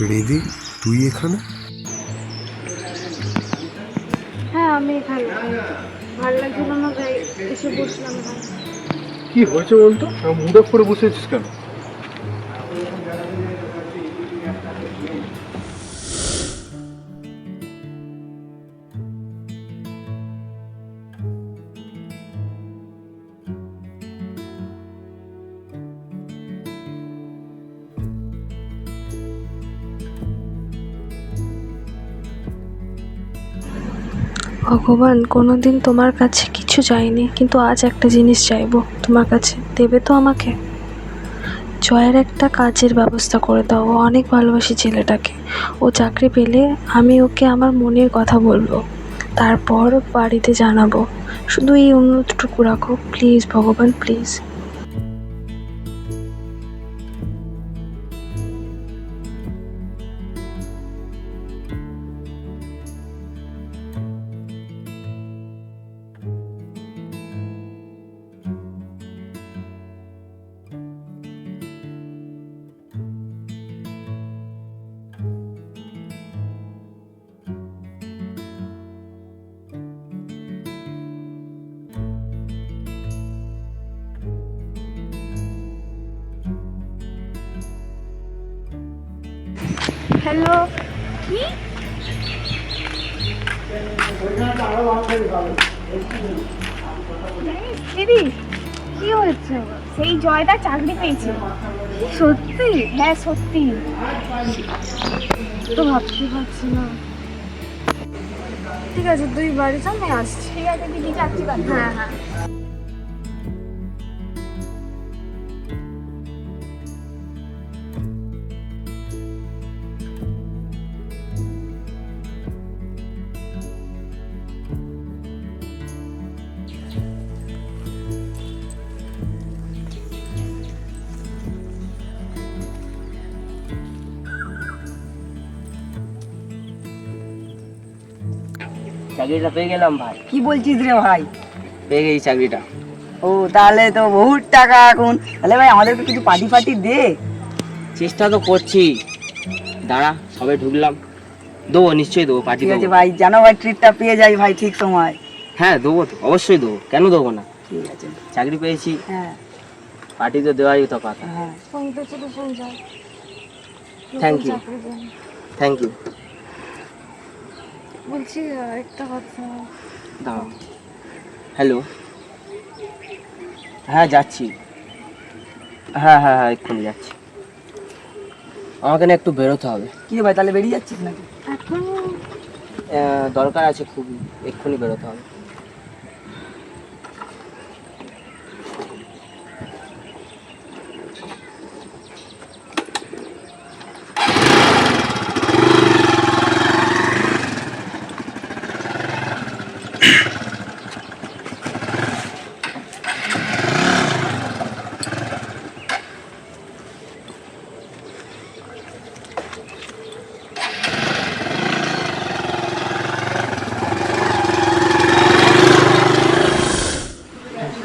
রিদি, তুই এখানে? হ্যাঁ আমি এখানে, ভালো লাগছিল না তাই এসে বসলাম এখানে। কি হয়েছে বলতো? মুড অফ করে বসে আছিস কেন? ভগবান, কোনোদিন তোমার কাছে কিছু চাইনি, কিন্তু আজ একটা জিনিস চাইবো তোমার কাছে, দেবে তো আমাকে? জয়ের একটা কাজের ব্যবস্থা করে দাও। ও অনেক ভালোবাসি ছেলেটাকে। ও চাকরি পেলে আমি ওকে আমার মনের কথা বলবো, তারপর বাড়িতে জানাবো। শুধু এই অনুরোধটুকু রাখো প্লিজ ভগবান, প্লিজ। হ্যালো। কি দিদি, কি হয়েছে? সেই জয়দা চাকরি পেয়েছে। সত্যি? হ্যাঁ সত্যি। তো ভাবতে পারছি না। ঠিক আছে, তুই বাড়ি চল, আমি আসছি। ঠিক আছে দিদি, যাচ্ছি বাড়ি। হ্যাঁ হ্যাঁ। চাকরিটা পেয়ে গেলাম ভাই। কি বলছিস রে ভাই? পেয়ে গেছি চাকরিটা। ও তাহলে তো বহুত টাকা এখন। তাহলে ভাই আমাদেরকে কিছু পার্টি ফার্টি দে। চেষ্টা তো করছি, দাঁড়া সবে ঢুকলাম, দেবো নিশ্চয়ই দেবো, পার্টি ঠিক আছে দেবো। ভাই, জানো ভাই ট্রিটটা পেয়ে যাই ভাই ঠিক সময়। হ্যাঁ দেবো তো, অবশ্যই দেবো, কেন দেবো না। ঠিক আছে। চাকরি পেয়েছি, হ্যাঁ পার্টি তো দেওয়াই তো কথা। হ্যাঁ। শুনতে চলে শোন যাও। থ্যাংক ইউ, চাকরির জন্য। Thank you. বলছি একটা কথা। দাঁড়াও। হ্যালো, হ্যাঁ যাচ্ছি। হ্যাঁ হ্যাঁ হ্যাঁ এক্ষুনি যাচ্ছি। আমাকে না একটু বেরোতে হবে। কি রে ভাই, তাহলে বেরিয়ে যাচ্ছিস নাকি? এখন দরকার আছে খুবই, এক্ষুনি বেরোতে হবে।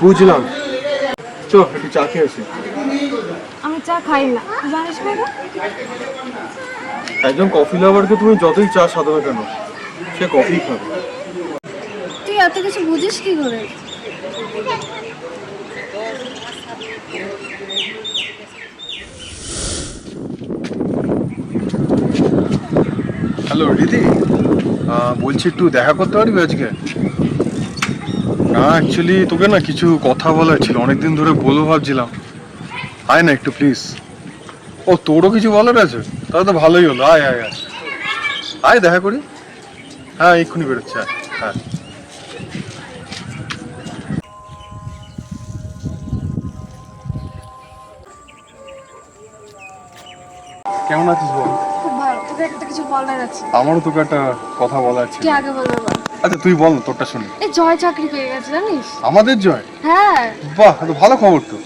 বুঝলাম, চ একটু চা খেয়ে আসি। আমি চা খাই না, তুই জানিস না এটা? একজন কফি লাভারকে তুমি যতই চা সাজাবে কেন, সে কফি খাবে। তুই এত কিছু বুঝিস কি করে? হ্যালো রিদি, বলছি একটু দেখা করতে পারবি আজকে? না অ্যাকচুয়ালি তোকে না কিছু কথা বলার ছিল, অনেকদিন ধরে বলবো ভাবছিলাম। আয় না একটু প্লিজ। ও তোরও কিছু বলার আছে? তাহলে তো ভালোই হলো, আয় আয় আয়, আয় দেখা করি। হ্যাঁ এক্ষুনি বেরোচ্ছে, আয়। হ্যাঁ কেমন আছিস বল? খুব ভালো। তোকে একটা কিছু বলার আছে। আমারও তোকে একটা কথা বলার ছিল। কি আগে বলবে বল। আচ্ছা তুই বল না, তোরটা শুনি। এই জয় চাকরি পেয়ে গেছে জানিস? আমাদের জয়? হ্যাঁ। বাহ, তো ভালো খবর তো।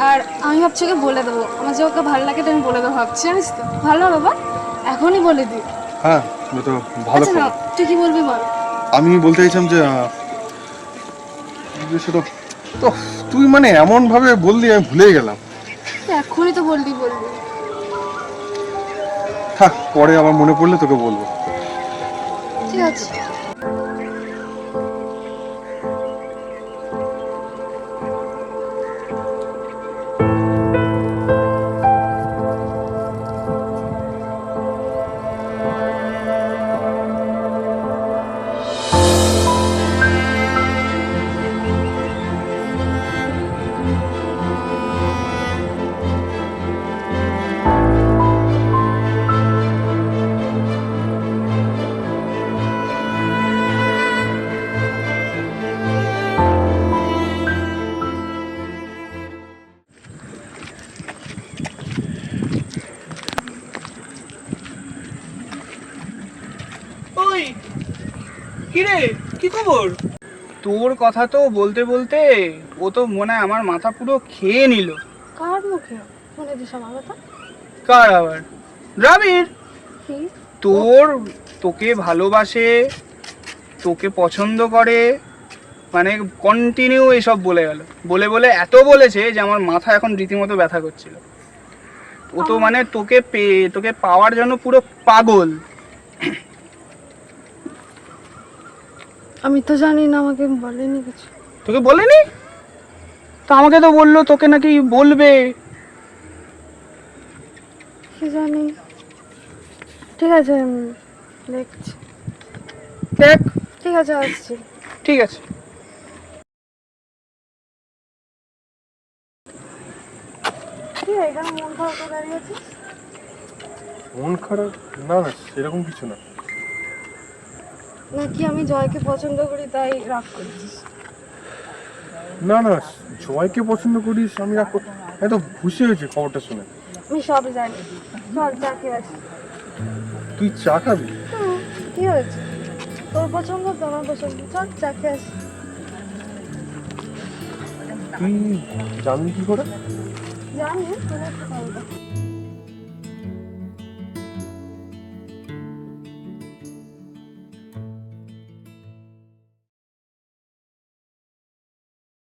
আর আমি ভাবছি ওকে বলে দেবো, আমার যে ওকে ভালো লাগে তো আমি বলে দেবো ভাবছি, জানিস তো? ভালো হবে বাবা, এখনই বলে দিই। হ্যাঁ এটা তো ভালো আচ্ছা না, খবর। তুই কি বলবি বল। আমি বলতে চাইছিলাম যে সেটা তো তুই মানে এমন ভাবে বললি আমি ভুলে গেলাম। তুই এখনই তো বলবি। থাক, পরে আবার মনে পড়লে তোকে বলবো। ঠিক আছে। ওই কিরে, কি খবর? তোর কথা তো বলতে বলতে ও তো মনে হয় আমার মাথা পুরো খেয়ে নিল। কার মুখে শুনে দিস আমার কথা? কার আবার? দ্রাবিড়। কি? তোকে ভালোবাসে, তোকে পছন্দ করে, মানে কন্টিনিউ এসব বলে গেল। বলে বলে এত বলেছে যে আমার মাথা এখন রীতিমতো ব্যথা করছিল। ও তো মানে তোকে পাওয়ার জন্য পুরো পাগল। আমি তো জানি না, আমাকে বলেনি কিছু। তোকে বলেনি? তো আমাকে তো বললো তোকে নাকি বলবে। কি জানি। ঠিক আছে, আমি দেখছি। দেখ। ঠিক আছে, আসছি। ঠিক আছে। ঠিক আছে, এখানে মন খারাপ করে দাঁড়িয়ে আছিস? মন খারাপ? না না, সেরকম কিছু না। নাকি আমি জয়কে পছন্দ করি তাই রাগ করছিস? না না, জয়কে পছন্দ করিস আমি রাগ করতে, আমি তো খুশি হয়েছি খবরটা শুনে। আমি সব জানি। চল চা খেয়ে আসি। তুই চা খাবি? কি হয়েছে? তোর পছন্দ তো আমার পছন্দ, চল চা খেয়ে আসি। তুই জানলি কি করে? জানি, তোর একটা কথা।